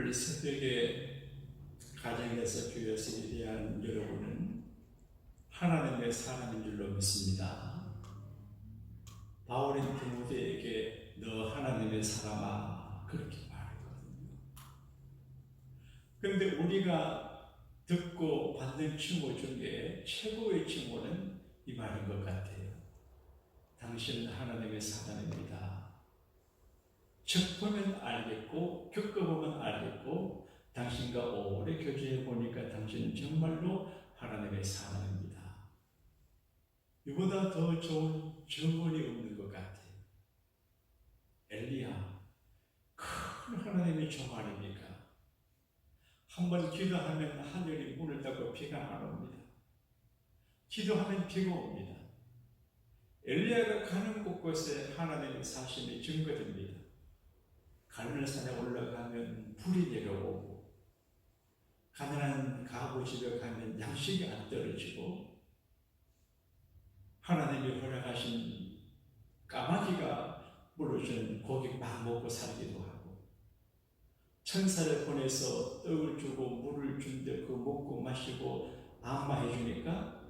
오늘 새벽에 가정에서 교회에서 예배한 여러분은 하나님의 사람인 줄로 믿습니다. 바울이 디모데에게 너 하나님의 사람아 그렇게 말했거든요. 근데 우리가 듣고 받는 칭호 중에 최고의 칭호는 이 말인 것 같아요. 당신은 하나님의 사람입니다. 척보면 알겠고 겪어보면 알겠고 당신과 오래 교제해 보니까 당신은 정말로 하나님의 사람입니다. 이보다 더 좋은 정언이 없는 것 같아요. 엘리야, 큰 하나님의 종 아닙니까? 한번 기도하면 하늘이 문을 닫고 비가 안 옵니다. 기도하면 비가 옵니다. 엘리야가 가는 곳곳에 하나님의 사심이 증거됩니다. 갈멜산에 올라가면 불이 내려오고 가난한 가부 집에 가면 양식이 안 떨어지고 하나님이 허락하신 까마귀가 물어주는 고기 막 먹고 살기도 하고 천사를 보내서 떡을 주고 물을 준데 그거 먹고 마시고 악마해 주니까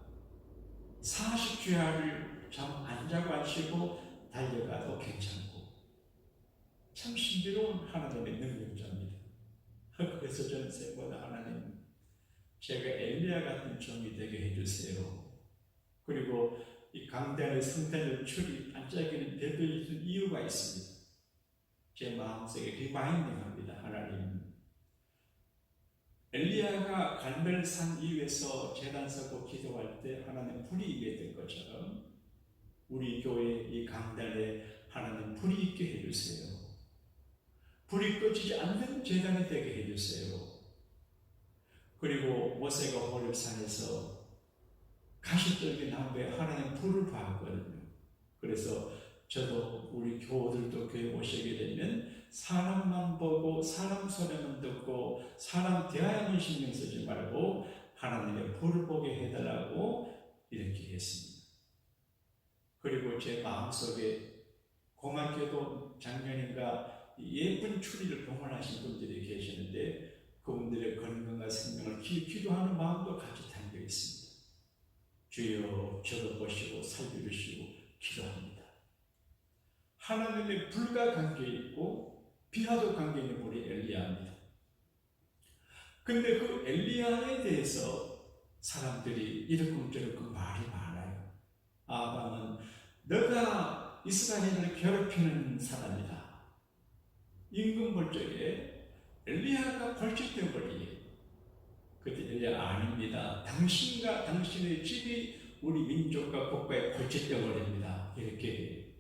40주야를 잠 안 자고 안 쉬고 달려가도 괜찮고 참 신비로운 하나님의 능력자입니다. 그래서 저는 생각보다 하나님 제가 엘리야 같은 종이 되게 해주세요. 그리고 이 강단의 성단의 줄이 반짝이는 별도 있는 이유가 있습니다. 제 마음속에 리마인딩합니다. 하나님 엘리야가 갈멜산 위에서 제단 서고 기도할 때 하나님 불이 임해 된 것처럼 우리 교회 이 강단에 하나님 불이 있게 해주세요. 불이 꺼지지 않는 제단이 되게 해주세요. 그리고 모세가 호렙산에서 가시떨기 나무에 하나님 불을 봤거든요. 그래서 저도 우리 교우들도 교회 오시게 되면 사람만 보고 사람 소리만 듣고 사람 대화에만 신경 쓰지 말고 하나님의 불을 보게 해달라고 이렇게 했습니다. 그리고 제 마음속에 고맙게도 작년인가 예쁜 추리를 봉헌하신 분들이 계시는데 그분들의 건강과 생명을 기도하는 마음도 같이 담겨 있습니다. 주여 저도 보시고 살려주시고 기도합니다. 하나님의 불과 관계 있고 비와도 관계 있는 분이 엘리야입니다. 근데 그 엘리야에 대해서 사람들이 이러쿵저러쿵 말이 많아요. 아방은 너가 이스라엘을 괴롭히는 사람이다. 임금 볼 적에 엘리야가 벌칙된 거리에요. 그때 엘리야 아닙니다. 당신과 당신의 집이 우리 민족과 국가의 벌칙된 거리입니다. 이렇게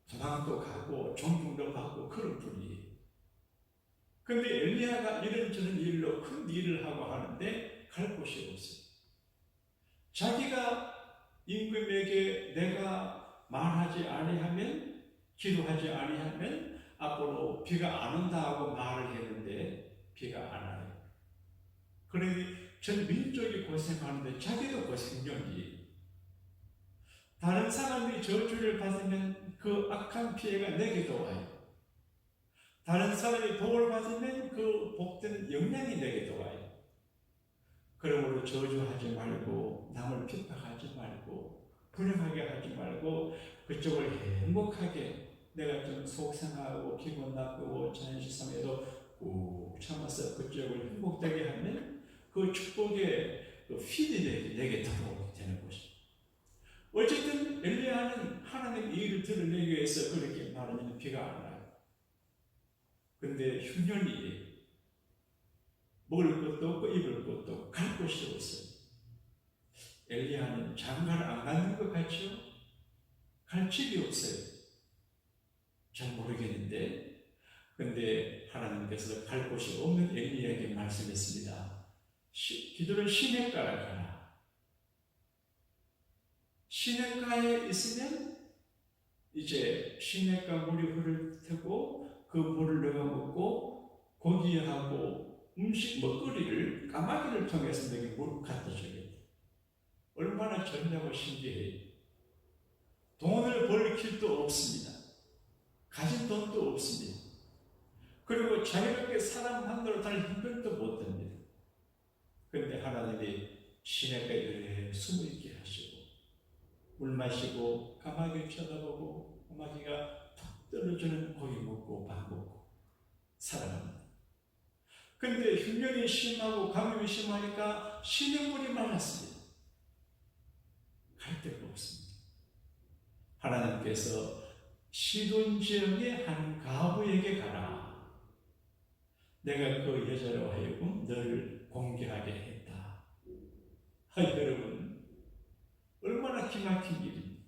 도망도 가고 존중도 받고 그런 분이에요. 그런데 엘리야가 이런저런 일로 큰 일을 하고 하는데 갈 곳이 없어요. 자기가 임금에게 내가 말하지 아니하면 기도하지 아니하면 앞으로 비가 안 온다 하고 말을 했는데 비가 안 와요. 그러니 전 민족이 고생하는데 자기도 고생용이에요. 다른 사람이 저주를 받으면 그 악한 피해가 내게도 와요. 다른 사람이 복을 받으면 그 복된 영향이 내게도 와요. 그러므로 저주하지 말고 남을 핍박하지 말고 불행하게 하지 말고 그쪽을 행복하게 내가 좀 속상하고 기분 나쁘고 자연실상에도 꾹 참아서 그쪽을 행복되게 하면 그 축복의 그 피드백이 내게 들어오게 되는 것입니다. 어쨌든 엘리야는 하나님 일을 드러내기 위해서 그렇게 말하면 비가 안 와요. 근데 흉년이에요. 먹을 것도 없고 입을 것도 없고 갈 곳이 없어요. 엘리야는 장가를 안 가는 것 같죠? 갈 집이 없어요. 잘 모르겠는데 근데 하나님께서 갈 곳이 없는 엘리야에게 말씀했습니다. 기도를 시냇가에 가라. 시냇가에 있으면 이제 시냇가 물이 흐를 테고 그 물을 내가 먹고 고기하고 음식 먹거리를 까마귀를 통해서 내게 물 갖다 주게. 얼마나 좋냐고 신기해요. 돈을 벌 길도 없습니다. 가진 돈도 없습니다. 그리고 자유롭게 사람 만들어 다닐 힘들도 못 듭니다. 그런데 하나님이 시내가에 숨어 있게 하시고 물 마시고 까마귀 쳐다보고 까마귀가 턱 떨어주는 고기 먹고 밥 먹고 살아갑니다. 근데 흉년이 심하고 감염이 심하니까 시냇물이 말랐습니다. 갈 데가 없습니다. 하나님께서 시돈 지역의 한 가부에게 가라. 내가 그 여자로 하여금 너를 공개하게 했다. 여러분, 얼마나 기막힌 일입니까?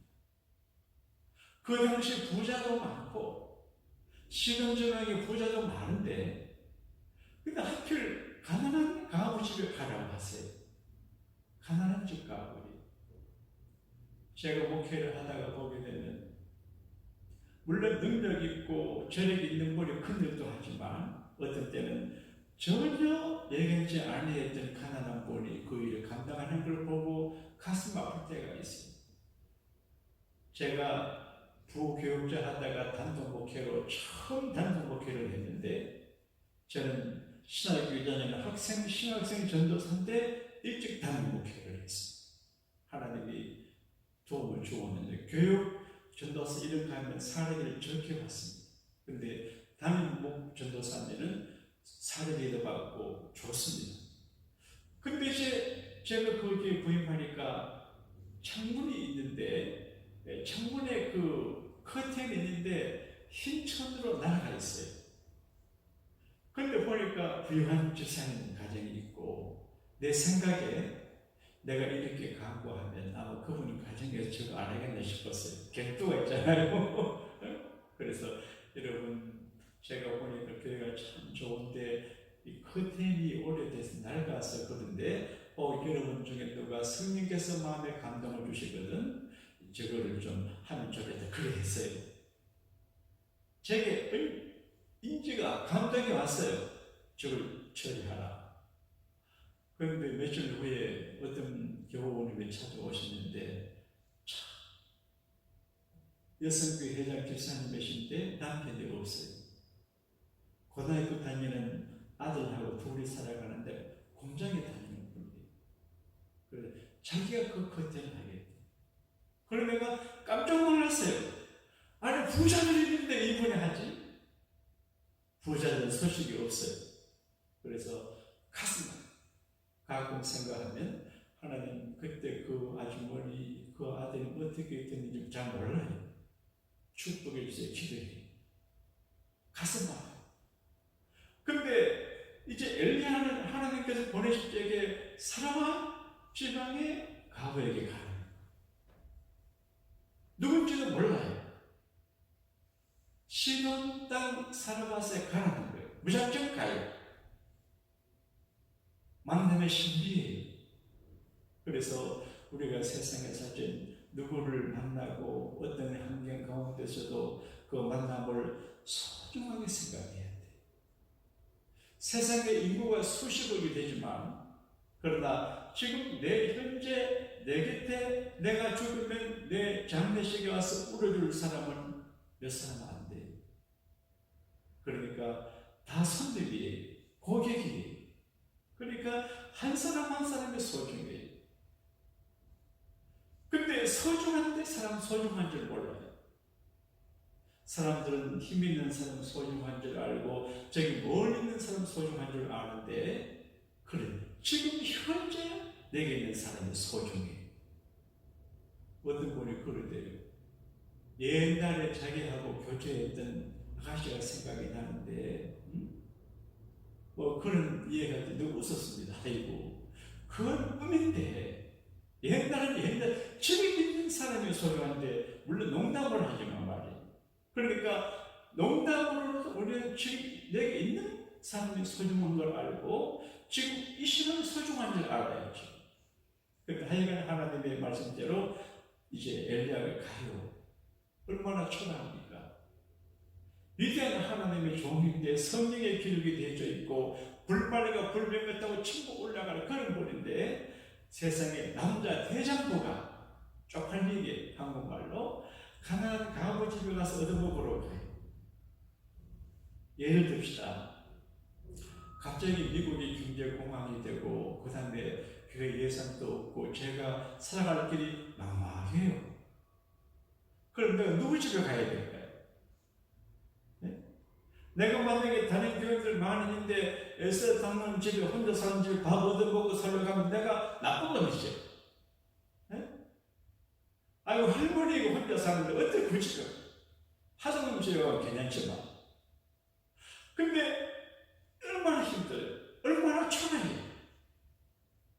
그 당시 부자도 많고 시돈 지역에 부자도 많은데 근데 하필 가난한 가부 집에 가라고 하세요. 가난한 집 가부리. 제가 목회를 하다가 보게 되면 물론 능력 있고 저력 있는 분이 큰 일도 하지만 어떤 때는 전혀 예견치 아니했던 가난한 분이 그 일을 감당하는 걸 보고 가슴 아플 때가 있습니다. 제가 부교육자 하다가 단독 목회로 처음 단독 목회를 했는데 저는 신학교 다니는 신학생 전도사인데 일찍 단독 목회를 했습니다. 하나님이 도움을 주었는데 교육 전도사 이름 가면 사례를 적게 봤습니다. 근데 담임 전도사님은 사례도 받고 좋습니다. 근데 이제 제가 거기에 부임하니까 창문이 있는데 창문에 그 커튼이 있는데 흰 천으로 날아가 있어요. 근데 보니까 부유한 집사님 가정이 있고 내 생각에 내가 이렇게 강구하면 아마 그분은 가정에서 저거 안 하겠나 싶었어요. 객도가 있잖아요. 그래서 여러분 제가 보니까 교회가 참 좋은데 이 커튼이 오래돼서 낡아서 그런데 여러분 중에 누가 성령께서 마음에 감동을 주시거든 저거를 좀 하면 좋겠다 그래 했어요. 제게 인지가 감동이 왔어요. 저걸 처리하라. 그런데 며칠 후에 어떤 교우님이 찾아오셨는데 참 여성교회 회장 집사님이신데 남편이 없어요. 고등학교 다니는 아들하고 둘이 살아가는데 공장에 다니는 분이에요. 그래 자기가 그 커튼을 하겠다. 그래서 내가 깜짝 놀랐어요. 아니 부자들이 있는데 이분이 하지? 부자는 소식이 없어요. 그래서 가슴 가끔 생각하면 하나님 그때 그 아주머니 그 아들이 어떻게 됐는지 잘 몰라요. 축복해 주세요. 기도해. 가슴 아파요. 근데 이제 엘리야는 하나님께서 보내실 때에 사라와 지방의 가부에게 가는 거예요. 누군지도 몰라요. 시돈 땅 사라밧에 가라는 거예요. 무작정 가요. 만남의 신비예요. 그래서 우리가 세상에 사실 누구를 만나고 어떤 환경 가운데서도 그 만남을 소중하게 생각해야 돼요. 세상의 인구가 수십억이 되지만 그러나 지금 내 현재 내 곁에 내가 죽으면 내 장례식에 와서 울어줄 사람은 몇 사람 안 돼요. 그러니까 다 손님이에요. 고객이에요. 그러니까 한 사람 한 사람이 소중해요. 근데 소중한데 사람 소중한 줄 몰라요. 사람들은 힘 있는 사람 소중한 줄 알고 저기 멀리 있는 사람 소중한 줄 아는데 그래 지금 현재 내게 있는 사람이 소중해. 어떤 분이 그러대요. 옛날에 자기하고 교제했던 아가씨가 생각이 나는데 뭐 그런 이해가 누구 웃었습니다. 아이고 그건 꿈인데 옛날은 옛날 지금 있는 사람이 소중한데 물론 농담을 하지만 말이에요. 그러니까 농담으로 우리는 지금 내게 있는 사람이 소중한 걸 알고 지금 이 시간이 소중한 줄 알아야죠. 그러니까 하여간 하나님의 말씀대로 이제 엘리야가 가요. 얼마나 초라합니까? 위대한 하나님의 종인데 성령의 기록이 되어져 있고 불발이가 불병했다고 치고 올라가는 그런 분인데 세상에 남자 대장부가 쪽팔리게 한국말로 가난한 가부 집에 가서 얻어먹으러 가요. 예를 듭시다. 갑자기 미국이 경제공황이 되고 그 다음에 교회 예산도 없고 제가 살아갈 길이 막막해요. 그럼 내가 누구 집에 가야 될까요? 네? 내가 만약에 다른 교회들 많은데 에서 당는 집에 혼자 사는 집에 밥 얻어먹고 살러 가면 내가 나쁜 놈이죠. 네? 아이고 할머니가 혼자 사는데 어떻게 굳이 하소금 지어가 괜찮지만 근데 얼마나 힘들어요. 얼마나 초라해요.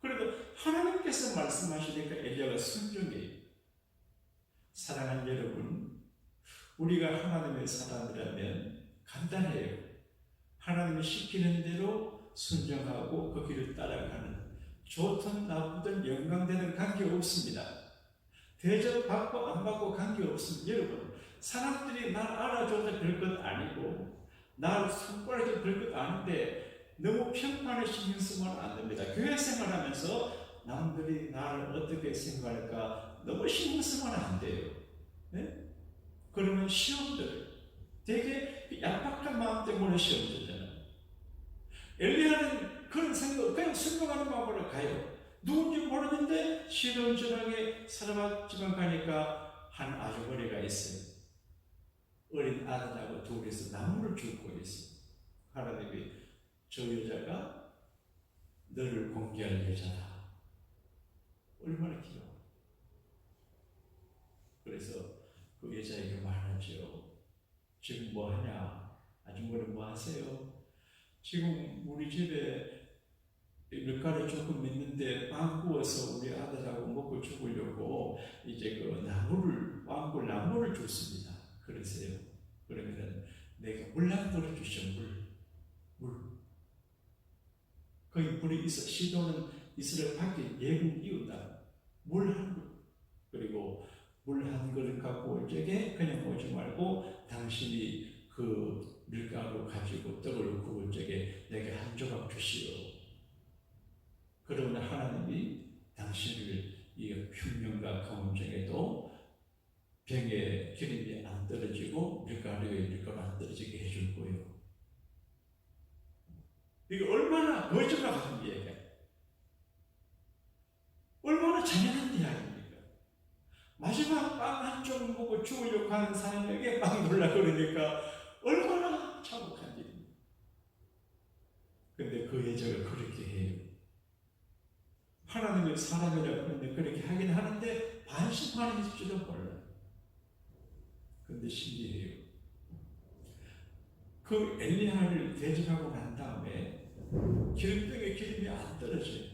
그래도 하나님께서 말씀하시니까 엘리야가 순종해요. 사랑하는 여러분, 우리가 하나님의 사람이라면 간단해요. 하나님이 시키는 대로 순종하고 그 길을 따라가는, 좋든 나쁘든 영광되는 관계 없습니다. 대접받고 안 받고 관계 없습니다. 여러분, 사람들이 날 알아줘도 별것 아니고 날 손가락이 별것 아닌데 너무 평판에 신경 쓰면 안 됩니다. 교회 생활하면서 남들이 나를 어떻게 생각할까 너무 신경 쓰면 안 돼요. 네? 그러면 시험들 되게 얄팍한 마음 때문에 시험 들잖아요. 엘리야는 그런 생각, 그냥 순종하는 마음으로 가요. 누군지 모르는데 시름시름하게 사르밧 가니까 한 아주머니가 있어요. 어린 아들하고 둘이서 나무를 줍고 있어요. 하나님이 저 여자가 너를 공개할 여자다. 얼마나 귀여워. 그래서 그 여자에게 말하죠. 지금 뭐 하냐? 아주머니 뭐 하세요? 지금 우리 집에 밀가루 조금 있는데 빵 구워서 우리 아들하고 먹고 죽으려고 이제 그 왕꿀 나무를 줬습니다. 그러세요. 그러면은 내가 물 한 그릇 주시오. 물. 거기 물이 있어. 시도는 이스라엘 밖에 예국 이웃다. 물 한 그릇. 그리고 물 한 그릇 갖고 저게 그냥 오지 말고 당신이 그 밀가루 가지고 떡을 구울 적에 내게 한 조각 주시오. 그러면 하나님이 당신을 이 흉년과 가뭄 중에도 병에 기름이 안 떨어지고 밀가루에 밀가루 안 떨어지게 해줄 거예요. 이게 얼마나 거짓말하는 이야기야. 얼마나 잔인한 이야기입니까? 마지막 빵 한 쪽 먹고 죽으려고 하는 사람에게 빵 놀라 그러니까 얼마나 참혹한 일입니까? 근데 그 여자가 그렇게 해요. 하나님의 사람이라고 하는데 그렇게 하긴 하는데 반신반의일지도 몰라요. 근데 신기해요. 그 엘리야를 대접하고 난 다음에 기름병에 기름이 안 떨어져요.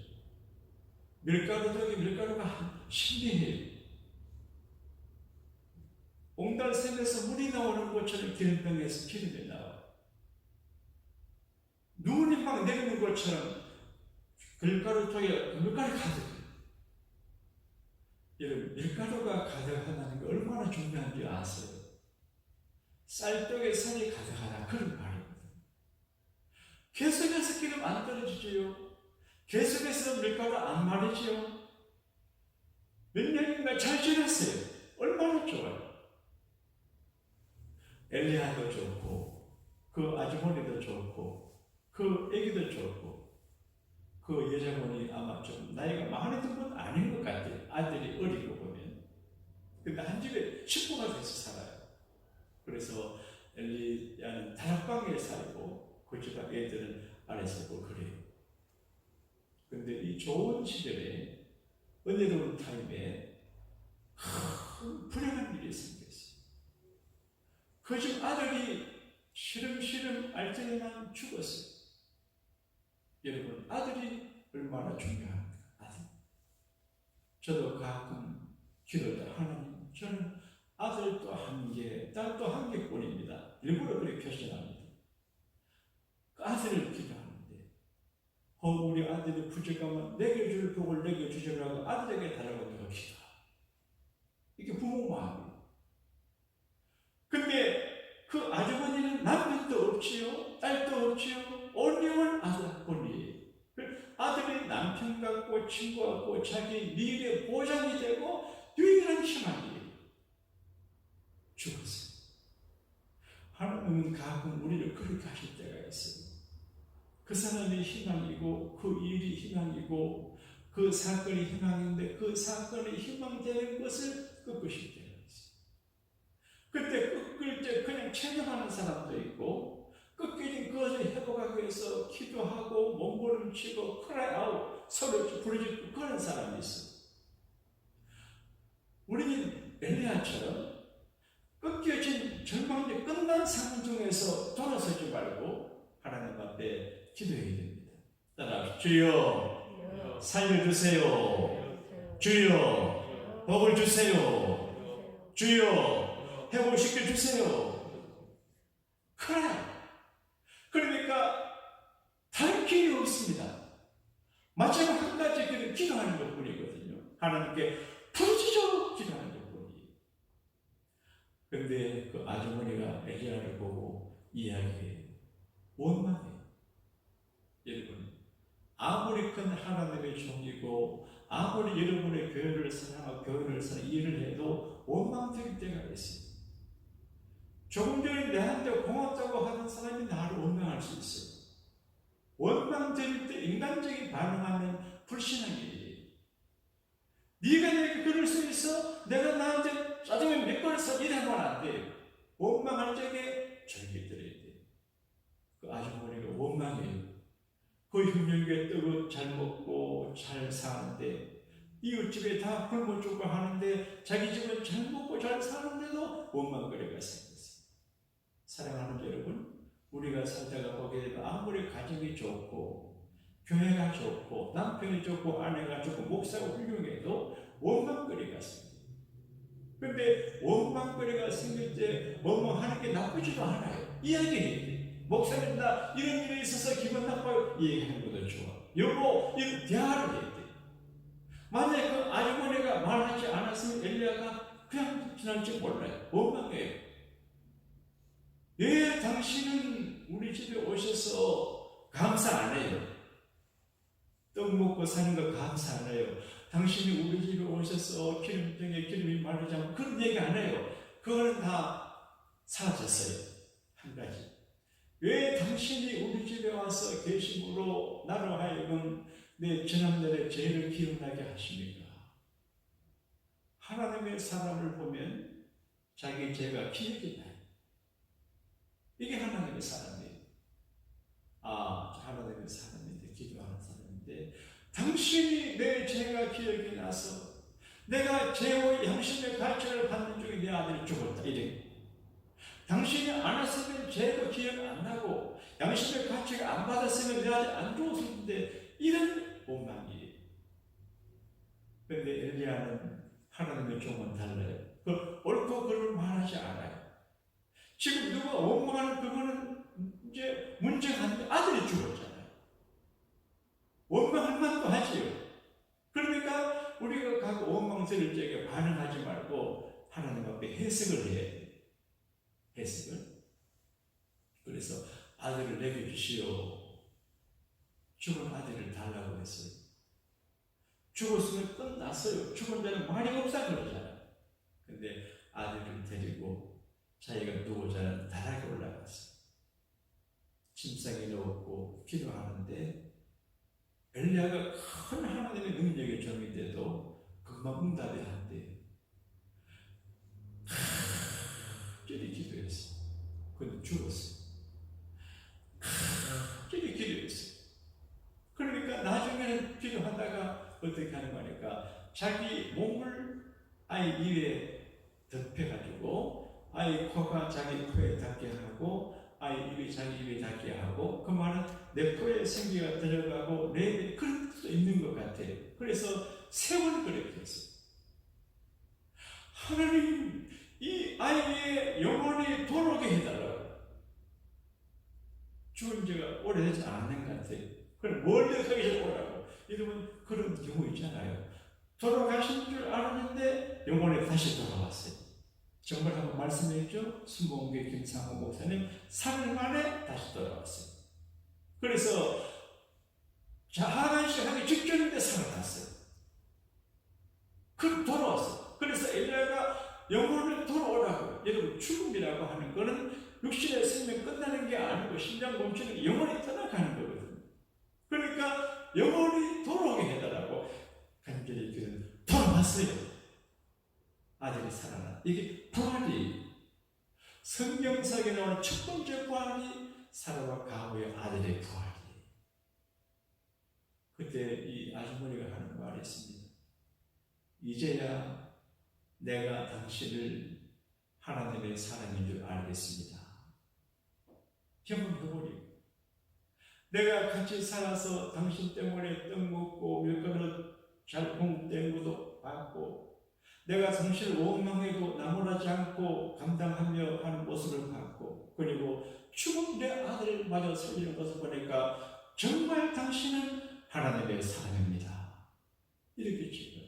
밀가루통에 밀가루가 신기해요. 옹달샘에서 물이 나오는 것처럼 기름병에서 기름이 나와요. 눈이 막 내리는 것처럼 밀가루통에 밀가루 가득해요. 여러분, 밀가루가 가득하다는 게 얼마나 중요한지 아세요? 쌀떡에 살이 가득하다 그런 말이거든요. 계속해서 기름 안 떨어지지요. 계속해서 밀가루 안 마르지요. 몇 년인가 잘 지냈어요. 얼마나 좋아요. 엘리야도 좋고 그 아주머니도 좋고 그 애기도 좋고 그 여자분이 아마 좀 나이가 많이 든 건 아닌 것 같아요. 아들이 어리고 보면. 근데 한 집에 식구가 돼서 살아요. 그래서 엘리야는 다락방에 살고 그 집 애들은 아래 살고 그래요. 근데 이 좋은 시절에 은혜로운 타임에 큰 불행한 일이 생겼어요. 그 집 아들이 시름시름 알뜰만 죽었어요. 여러분, 아들이 얼마나 중요합니까? 아들. 저도 가끔 기도다. 하나님, 저는 아들도 한 개, 딸도 한 개뿐입니다. 일부러 그렇게 표현합니다. 그 아들을 기도하는데, 우리 아들이 부족하면 내게 줄 복을 내게 주시라고 아들에게 달라고 내가 기도하고. 이게 부모 마음이에요. 근데 그 아주머니는 남편도 없지요, 딸도 없지요, 온리원 아들뿐이에요. 아들이 남편 같고 친구 같고 자기 미래의 보장이 되고 유일한 희망이에요. 죽었어요. 하나님은 가끔 우리를 그렇게 하실 때가 있어요. 그 사람이 희망이고 그 일이 희망이고 그 사건이 희망인데 그 사건이 희망되는 것을 꺾고 싶게 해요. 그때 꺾을 때 그냥 체념하는 사람도 있고 꺾이는 그것을 회복하기 위해서 기도하고 몸부림치고 크라이아웃 서로 부르짖고 그런 사람이 있어. 우리는 엘리야처럼 꺾여진 절망이 끝난 상황 중에서 돌아서지 말고 하나님 앞에 기도해야 됩니다. 따라 주여 살려주세요. 주여 복을 주세요. 주여 회복시켜 주세요. 그래. 그러니까 다른 길이 없습니다. 마지막 한 가지 길은 기도하는 것뿐이거든요. 하나님께 부르짖어 기도하는 것뿐이에요. 그런데 그 아주머니가 엘리야를 보고 이야기해요. 원망해요. 여러분, 아무리 큰 하나님의 종이고 아무리 여러분의 교회를 사랑하고 교회를 사랑 일을 해도 원망될 때가 있어요. 조금 전에 내한테 고맙다고 하는 사람이 나를 원망할 수 있어요. 원망될 때 인간적인 반응하면 불신한 일이에요. 네가 내게 그럴 수 있어? 내가 나한테 짜증을 몇 번을 써? 이러면 안 돼요. 원망할 적에 절개 들어야 돼요. 그 아주머니가 원망해요. 그 흉년기에 떡을 잘 먹고 잘 사는데 이웃집에 다 굶어 죽고 하는데 자기 집은 잘 먹고 잘 사는데도 원망거리가 생겼어요. 사랑하는 여러분, 우리가 살다가 보게 되면 아무리 가정이 좋고 교회가 좋고 남편이 좋고 아내가 좋고 목사가 훌륭해도 원망거리가 생겨요. 그런데 원망거리가 생길 때 원망하는 게 나쁘지도 않아요. 이야기해야 돼요. 목사님 나 이런 일이 있어서 기분 나빠요. 얘기하는 것도 좋아. 여보 이거 대화를 해야 돼. 만약에 그 아주머니가 말하지 않았으면 엘리야가 그냥 지날지 몰라요. 원망해요. 왜 당신은 우리 집에 오셔서 감사 안 해요? 떡 먹고 사는 거 감사 안 해요. 당신이 우리 집에 오셔서 기름병에 기름이 마르지 않고 그런 얘기 안 해요. 그거는 다 사라졌어요. 한 가지. 왜 당신이 우리 집에 와서 계심으로 나로 하여금 내 지난날의 죄를 기억나게 하십니까? 하나님의 사람을 보면 자기 죄가 기억이 나요. 이게 하나님의 사람이에요. 하나님의 사람인데 기도하는 사람인데 당신이 내 죄가 기억이 나서 내가 죄와 양심의 가치를 받는 중에 내 아들이 죽었다. 이래. 당신이 안 했으면 죄도 기억 안 나고 양심의 가치가 안 받았으면 내 아들 안 죽었을 텐데 이런 원망이에요. 그런데 엘리야는 하나님의 종은 달라요. 옳고 그름을 말하지 않아요. 지금 누가 원망하는 그거는 이제 문제가 아닌데 아들이 죽었잖아요. 원망할 만도 하지요. 그러니까 우리가 각 원망스러울 적에 반응하지 말고 하나님 앞에 해석을 해야 돼요. 해석을. 그래서 아들을 내게 주시오. 죽은 아들을 달라고 했어요. 죽었으면 끝났어요. 죽은 자는 말이 없다 그러잖아요. 근데 아들을 데리고 자기가 누워자 하는 다락에 올라갔어요. 침상에 넣었고 기도하는데 엘리야가 큰 하나님의 능력의 종인데도 금방 응답이 안 돼요. 간절히 기도했어요. 근데 죽었어요. 간절히 기도했어요. 그러니까 나중에는 기도하다가 어떻게 하는 거니까 자기 몸을 아이 입에 덮여가지고 아이 코가 자기 코에 닿게 하고 아이 입이 자기 입에 닿게 하고 그 말은 내 코에 생기가 들어가고 내 입에 그럴 수도 있는 것 같아요. 그래서 세 번 그렇게 했어요. 하나님 이 아이의 영혼이 돌아오게 해달라고. 죽은 지가 오래되지 않는 것 같아요. 그럼 멀리 거기서 오라고. 여러분 그런 경우 있잖아요. 돌아가신 줄 알았는데 영혼이 다시 돌아왔어요. 정말 한번 말씀했죠? 순복음교회 김상호 목사님 3일 만에 다시 돌아왔어요. 그래서 하나씩 하기 직전인데 살아났어요. 그럼 돌아왔어요. 그래서 엘리야가 영혼을 돌아오라고. 여러분 죽음이라고 하는 거는 육신의 생명 끝나는 게 아니고 심장 멈추는 게 영혼이 떠나가는 거거든요. 사사기에 나오는 첫 번째 부활이 사라와 가호의 아들의 부활이에요. 그때 이 아주머니가 하는 말이 있습니다. 이제야 내가 당신을 하나님의 사람인 줄 알겠습니다. 경험해버리고 내가 같이 살아서 당신 때문에 떡 먹고 밀가루 잘 공된 것도 받고 내가 당신을 원망해도 나무라지 않고 감당하며 하는 모습을 봤고 그리고 죽은 내 아들을 마저 살리는 것을 보니까 정말 당신은 하나님의 사람입니다. 이렇게 지금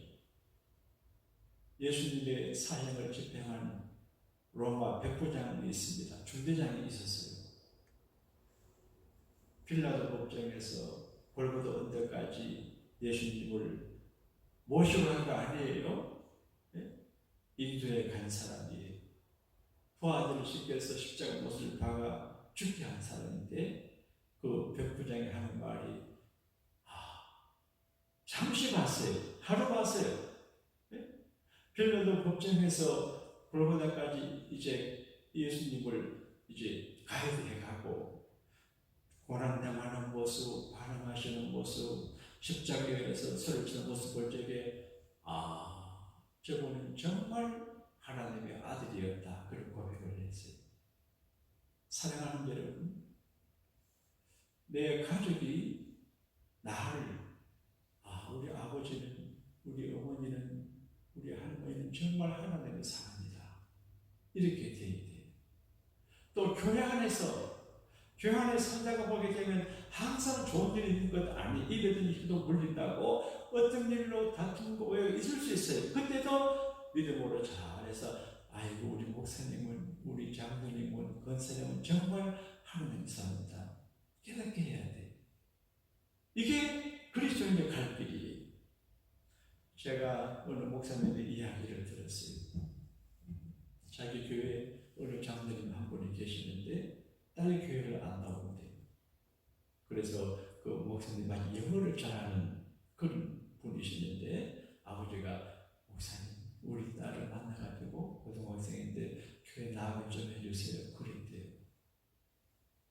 예수님의 사형을 집행한 로마 백부장이 있습니다. 중대장이 있었어요. 빌라도 법정에서 골고다 언덕까지 예수님을 모시고 간 거 아니에요? 인도에 간 사람이에요. 부하들을 시켜서 십자가 못을 박아 죽게 한 사람인데 그 백부장이 하는 말이 잠시 봤어요. 하루 봤어요. 빌라도 법정에서 골고다까지 이제 예수님을 이제 가이드해 가고 고난당하는 모습, 반응하시는 모습, 십자가에서 소리 치는 모습 볼 적에 저분은 정말 하나님의 아들이었다. 그런 고백을 했어요. 사랑하는 여러분, 내 가족이 나를 우리 아버지는, 우리 어머니는, 우리 할머니는 정말 하나님의 사람이다. 이렇게 되어야 돼요. 또 교회 안에서 살다가 보게 되면 항상 좋은 일이 있는 것 아니, 이래든 일도 물린다고 어떤 일로 다툼고 왜 있을 수 있어요. 그때도 믿음으로 잘해서 아이고 우리 목사님은, 우리 장로님은, 권사님은 정말 하나님의 사람이다. 깨닫게 해야 돼. 이게 그리스도인의 갈 길이에요. 제가 어느 목사님의 이야기를 들었어요. 자기 교회에 어느 장로님 한 분이 계시는데 딸의 교회를 안 나오는데 그래서 그 목사님 많이 영어를 잘하는 그런 분이시는데 아버지가 목사님 우리 딸을 만나가지고 고등학생인데 교회 나오게 좀 해주세요. 그랬대요.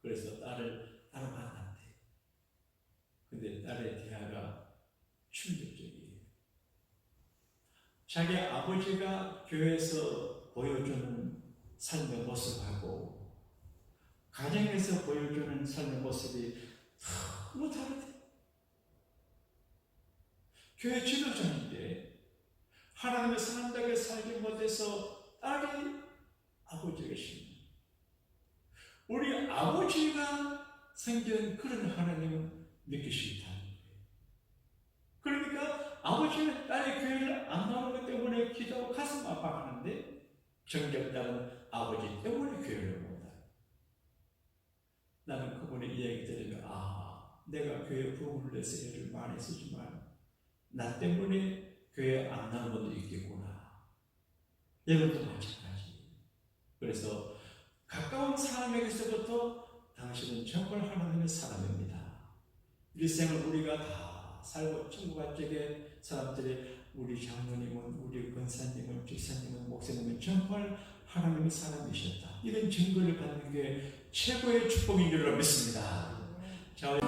그래서 딸을 만났대. 근데 딸의 대화가 충격적이에요. 자기 아버지가 교회에서 보여주는 삶의 모습하고 가정에서 보여주는 삶의 모습이 너무 다르대. 교회 지도자인데 하나님의 사람답게 살지 못해서 딸이 아버지에게 싫다. 우리 아버지가 생긴 그런 하나님은 믿기 싫다는 거예요. 그러니까 아버지는 딸의 교회를 안 나오는 것 때문에 기도하고 가슴 아파하는데 정작 나는 아버지 때문에 교회를 못 와요. 나는 그분의 이야기 들으면 내가 교회 부흥을 내서 애를 많이 쓰지만 나 때문에 교회 안 나오는 것도 있겠구나. 여러분도 마찬가지. 그래서 가까운 사람에게서부터 당신은 정말 하나님의 사람입니다. 일생을 우리가 다 살고 천국 갈 적에 사람들이 우리 장로님은, 우리 권사님은, 집사님은, 목사님은 정말 하나님의 사람이셨다. 이런 증거를 받는 게 최고의 축복인 줄로 믿습니다. 자,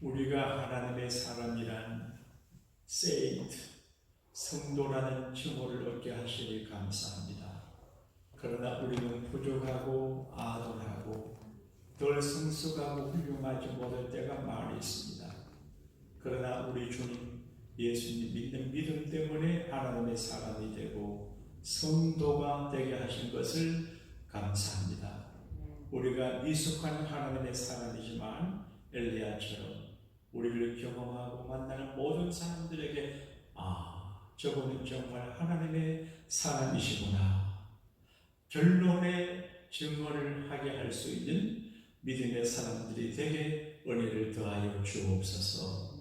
우리가 하나님의 사람이란 세인트, 성도라는 칭호를 얻게 하시니 감사합니다. 그러나 우리는 부족하고 아둔하고 덜 성숙하고 훌륭하지 못할 때가 많이 있습니다. 그러나 우리 주님, 예수님 믿는 믿음 때문에 하나님의 사람이 되고 성도가 되게 하신 것을 감사합니다. 우리가 미숙한 하나님의 사람이지만 엘리야처럼 우리를 경험하고 만나는 모든 사람들에게 저분은 정말 하나님의 사람이시구나, 결론의 증언을 하게 할 수 있는 믿음의 사람들이 되게 은혜를 더하여 주옵소서.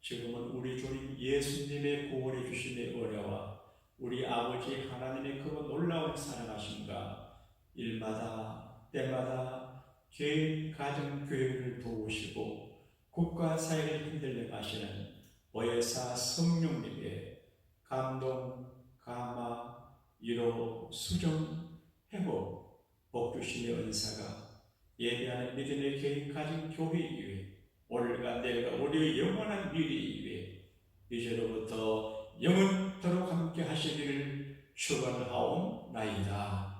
지금은 우리 주님 예수님의 구원해 주심의 은혜와 우리 아버지 하나님의 그 놀라운 사랑하심과 일마다 때마다 개인 가정 교회를 도우시고 국가 사회를 흔들려 가시는 보혜사 성령님의 감동, 감화, 위로, 수정, 회복, 복주심의 은사가 예배하는 믿음의 개인 가정 교회 위에 오늘과 내일과 우리의 영원한 미래 위에 이제로부터 영원토록 함께 하시기를 축원하옵나이다.